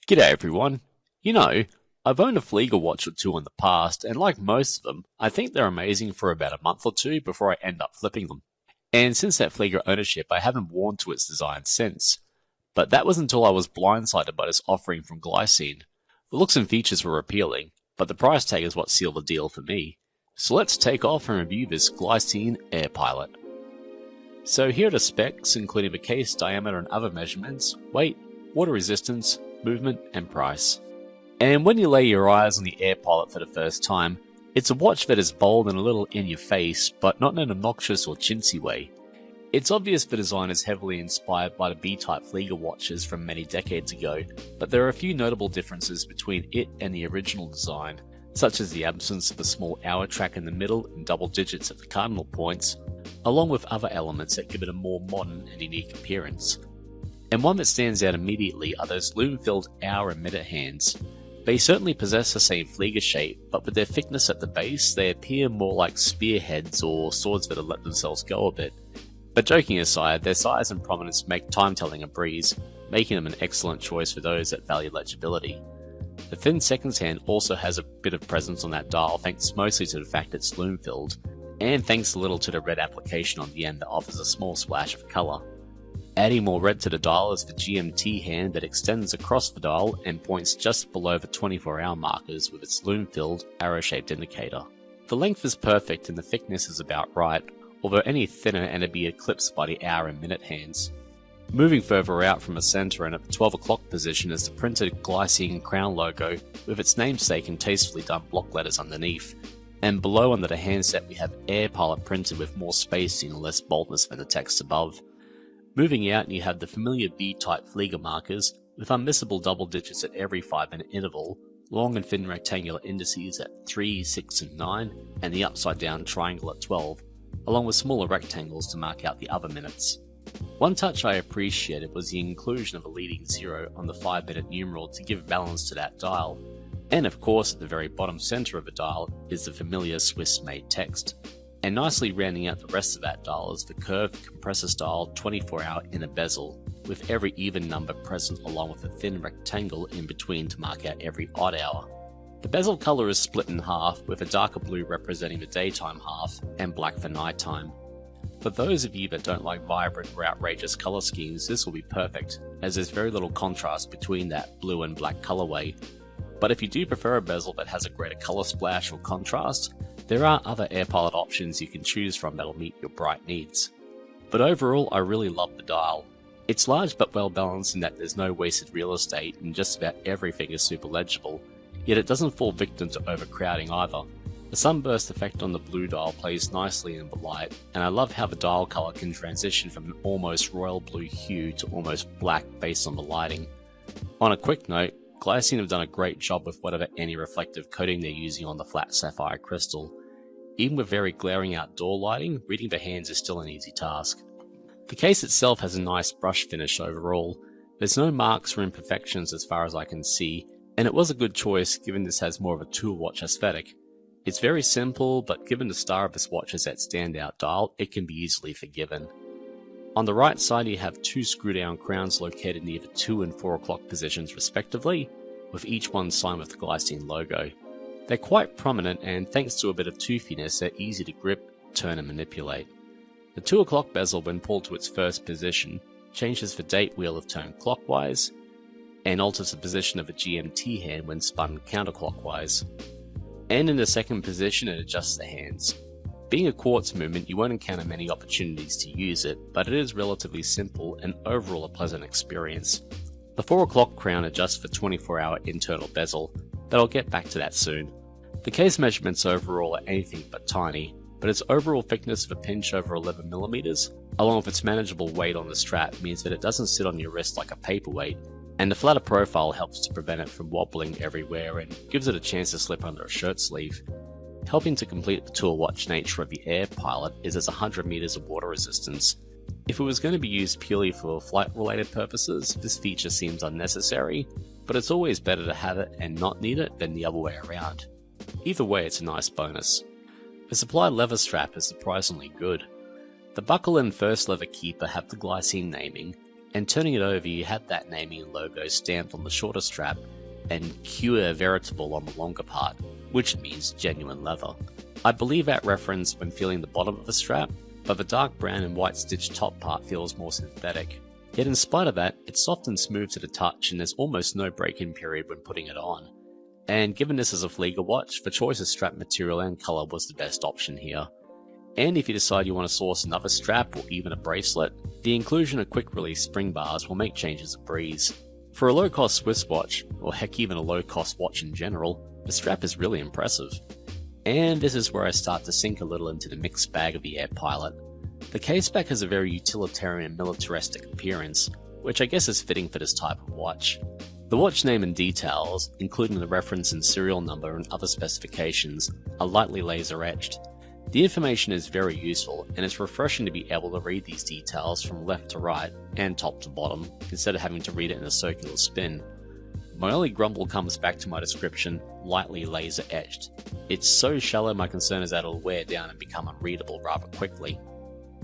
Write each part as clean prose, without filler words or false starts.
G'day everyone. I've owned a Flieger watch or two in the past, and like most of them, I think they're amazing for about a month or two before I end up flipping them. And since that Flieger ownership, I haven't worn to its design since. But that was until I was blindsided by this offering from Glycine. The looks and features were appealing, but the price tag is what sealed the deal for me. So let's take off and review this Glycine Airpilot. So here are the specs, including the case diameter and other measurements, weight, water resistance, movement, and price. And when you lay your eyes on the Airpilot for the first time, it's a watch that is bold and a little in your face, but not in an obnoxious or chintzy way. It's obvious the design is heavily inspired by the B-type Flieger watches from many decades ago, but there are a few notable differences between it and the original design, such as the absence of a small hour track in the middle and double digits at the cardinal points, along with other elements that give it a more modern and unique appearance. And one that stands out immediately are those lume-filled hour and minute hands. They certainly possess the same Flieger shape, but with their thickness at the base, they appear more like spearheads or swords that have let themselves go a bit. But joking aside, their size and prominence make time-telling a breeze, making them an excellent choice for those that value legibility. The thin seconds hand also has a bit of presence on that dial thanks mostly to the fact it's lume-filled, and thanks a little to the red application on the end that offers a small splash of colour. Adding more red to the dial is the GMT hand that extends across the dial and points just below the 24-hour markers with its lume-filled, arrow-shaped indicator. The length is perfect and the thickness is about right, although any thinner and it'd be eclipsed by the hour and minute hands. Moving further out from the center and at the 12 o'clock position is the printed Glycine crown logo with its namesake and tastefully done block letters underneath. And below under the handset we have Airpilot printed with more spacing and less boldness than the text above. Moving out, you have the familiar B-type Flieger markers with unmissable double digits at every 5-minute interval, long and thin rectangular indices at 3, 6, and 9, and the upside down triangle at 12, along with smaller rectangles to mark out the other minutes. One touch I appreciated was the inclusion of a leading 0 on the 5-minute numeral to give balance to that dial. And of course, at the very bottom center of the dial is the familiar Swiss-made text. And nicely rounding out the rest of that dial is the curved compressor-style 24-hour inner bezel, with every even number present along with a thin rectangle in between to mark out every odd hour. The bezel colour is split in half, with a darker blue representing the daytime half and black for nighttime. For those of you that don't like vibrant or outrageous colour schemes, this will be perfect, as there's very little contrast between that blue and black colourway. But if you do prefer a bezel that has a greater colour splash or contrast, there are other Airpilot options you can choose from that'll meet your bright needs. But overall, I really love the dial. It's large but well balanced in that there's no wasted real estate and just about everything is super legible, yet it doesn't fall victim to overcrowding either. The sunburst effect on the blue dial plays nicely in the light, and I love how the dial colour can transition from an almost royal blue hue to almost black based on the lighting. On a quick note, Glycine have done a great job with whatever anti-reflective coating they're using on the flat sapphire crystal. Even with very glaring outdoor lighting, reading the hands is still an easy task. The case itself has a nice brush finish overall. There's no marks or imperfections as far as I can see, and it was a good choice given this has more of a tool watch aesthetic. It's very simple, but given the star of this watch is that standout dial, it can be easily forgiven. On the right side you have two screw-down crowns located near the 2 and 4 o'clock positions respectively, with each one signed with the Glycine logo. They're quite prominent and thanks to a bit of toofiness they're easy to grip, turn and manipulate. The 2 o'clock bezel when pulled to its first position changes the date wheel if turned clockwise, and alters the position of the GMT hand when spun counterclockwise. And in the second position it adjusts the hands. Being a quartz movement, you won't encounter many opportunities to use it, but it is relatively simple and overall a pleasant experience. The 4 o'clock crown adjusts for 24-hour internal bezel, but I'll get back to that soon. The case measurements overall are anything but tiny, but its overall thickness of a pinch over 11mm, along with its manageable weight on the strap, means that it doesn't sit on your wrist like a paperweight, and the flatter profile helps to prevent it from wobbling everywhere and gives it a chance to slip under a shirt sleeve. Helping to complete the tool watch nature of the Airpilot is its 100 meters of water resistance. If it was going to be used purely for flight related purposes, this feature seems unnecessary, but it's always better to have it and not need it than the other way around. Either way, it's a nice bonus. The supplied leather strap is surprisingly good. The buckle and first leather keeper have the Glycine naming, and turning it over you have that naming and logo stamped on the shorter strap and cuir veritable on the longer part, which means genuine leather. I believe that reference when feeling the bottom of the strap, but the dark brown and white stitched top part feels more synthetic. Yet in spite of that, it's soft and smooth to the touch and there's almost no break-in period when putting it on. And given this is a Flieger watch, the choice of strap material and colour was the best option here. And if you decide you want to source another strap or even a bracelet, the inclusion of quick release spring bars will make changes a breeze. For a low-cost Swiss watch, or heck even a low-cost watch in general, the strap is really impressive. And this is where I start to sink a little into the mixed bag of the Airpilot. The caseback has a very utilitarian and militaristic appearance, which I guess is fitting for this type of watch. The watch name and details, including the reference and serial number and other specifications, are lightly laser etched. The information is very useful, and it's refreshing to be able to read these details from left to right and top to bottom, instead of having to read it in a circular spin. My only grumble comes back to my description, lightly laser etched. It's so shallow my concern is that it'll wear down and become unreadable rather quickly.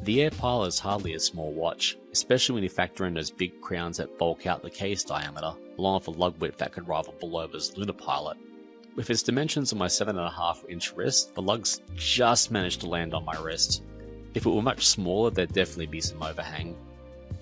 The Airpilot is hardly a small watch, especially when you factor in those big crowns that bulk out the case diameter, along with a lug width that could rival Bullover's Lunar Pilot. With its dimensions on my 7.5 inch wrist, the lugs just managed to land on my wrist. If it were much smaller, there'd definitely be some overhang.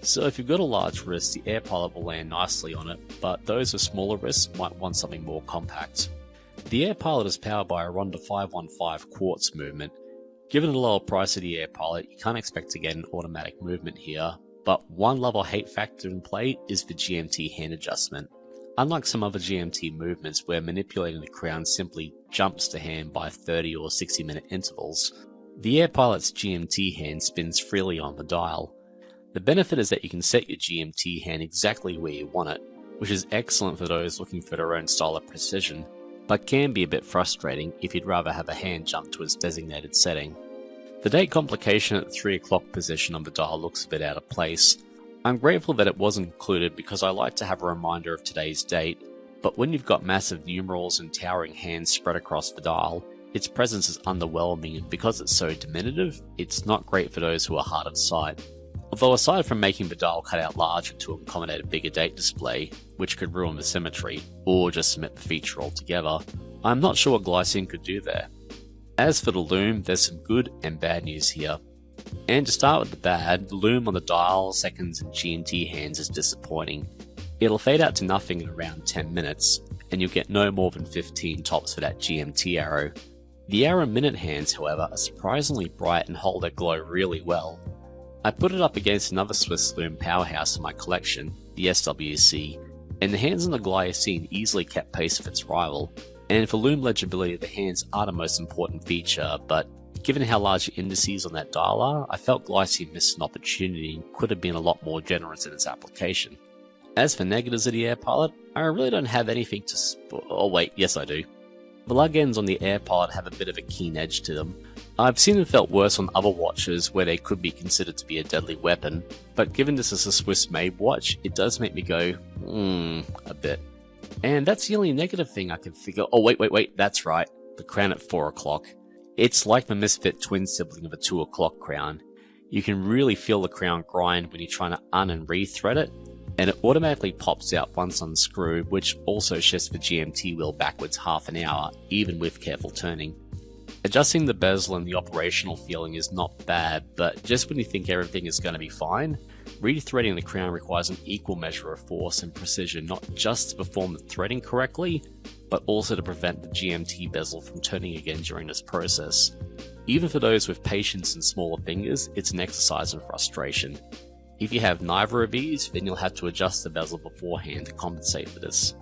So if you've got a large wrist, the Airpilot will land nicely on it, but those with smaller wrists might want something more compact. The Airpilot is powered by a Ronda 515 quartz movement. Given the lower price of the Airpilot, you can't expect to get an automatic movement here, but one love-or-hate factor in play is the GMT hand adjustment. Unlike some other GMT movements where manipulating the crown simply jumps the hand by 30 or 60 minute intervals, the Airpilot's GMT hand spins freely on the dial. The benefit is that you can set your GMT hand exactly where you want it, which is excellent for those looking for their own style of precision, but can be a bit frustrating if you'd rather have a hand jump to its designated setting. The date complication at the 3 o'clock position on the dial looks a bit out of place. I'm grateful that it was included because I like to have a reminder of today's date, but when you've got massive numerals and towering hands spread across the dial, its presence is underwhelming, and because it's so diminutive, it's not great for those who are hard of sight. Although aside from making the dial cut out larger to accommodate a bigger date display, which could ruin the symmetry, or just omit the feature altogether, I'm not sure what Glycine could do there. As for the loom, there's some good and bad news here. And to start with the bad, the loom on the dial, seconds and GMT hands is disappointing. It'll fade out to nothing in around 10 minutes, and you'll get no more than 15 tops for that GMT arrow. The arrow minute hands, however, are surprisingly bright and hold their glow really well. I put it up against another Swiss loom powerhouse in my collection, the SWC, and the hands on the Glycine easily kept pace with its rival. And for loom legibility, the hands are the most important feature, but given how large the indices on that dial are, I felt Glycine missed an opportunity and could have been a lot more generous in its application. As for negatives of the Airpilot, I really don't have anything to oh wait, yes I do. The lug ends on the Airpilot have a bit of a keen edge to them. I've seen them felt worse on other watches where they could be considered to be a deadly weapon, but given this is a Swiss-made watch, it does make me go, a bit. And that's the only negative thing I can figure. Oh wait, that's right, the crown at 4 o'clock. It's like the misfit twin sibling of a 2 o'clock crown. You can really feel the crown grind when you're trying to and re-thread it, and it automatically pops out once unscrewed, which also shifts the GMT wheel backwards half an hour, even with careful turning. Adjusting the bezel and the operational feeling is not bad, but just when you think everything is going to be fine, re-threading the crown requires an equal measure of force and precision, not just to perform the threading correctly, but also to prevent the GMT bezel from turning again during this process. Even for those with patience and smaller fingers, it's an exercise in frustration. If you have neither of these, then you'll have to adjust the bezel beforehand to compensate for this.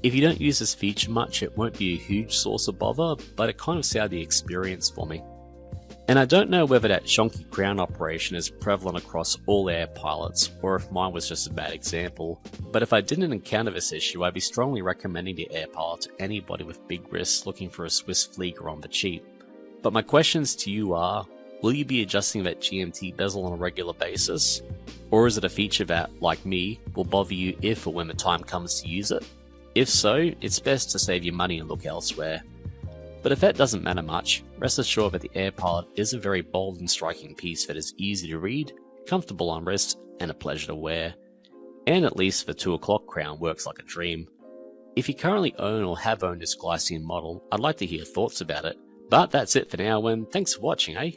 If you don't use this feature much, it won't be a huge source of bother, but it kind of soured the experience for me. And I don't know whether that shonky crown operation is prevalent across all Airpilots, or if mine was just a bad example, but if I didn't encounter this issue, I'd be strongly recommending the Airpilot to anybody with big wrists looking for a Swiss Flieger on the cheap. But my questions to you are, will you be adjusting that GMT bezel on a regular basis? Or is it a feature that, like me, will bother you if or when the time comes to use it? If so, it's best to save your money and look elsewhere. But if that doesn't matter much, rest assured that the Airpilot is a very bold and striking piece that is easy to read, comfortable on wrist, and a pleasure to wear. And at least the 2 o'clock crown works like a dream. If you currently own or have owned this Glycine model, I'd like to hear your thoughts about it. But that's it for now, and thanks for watching, eh?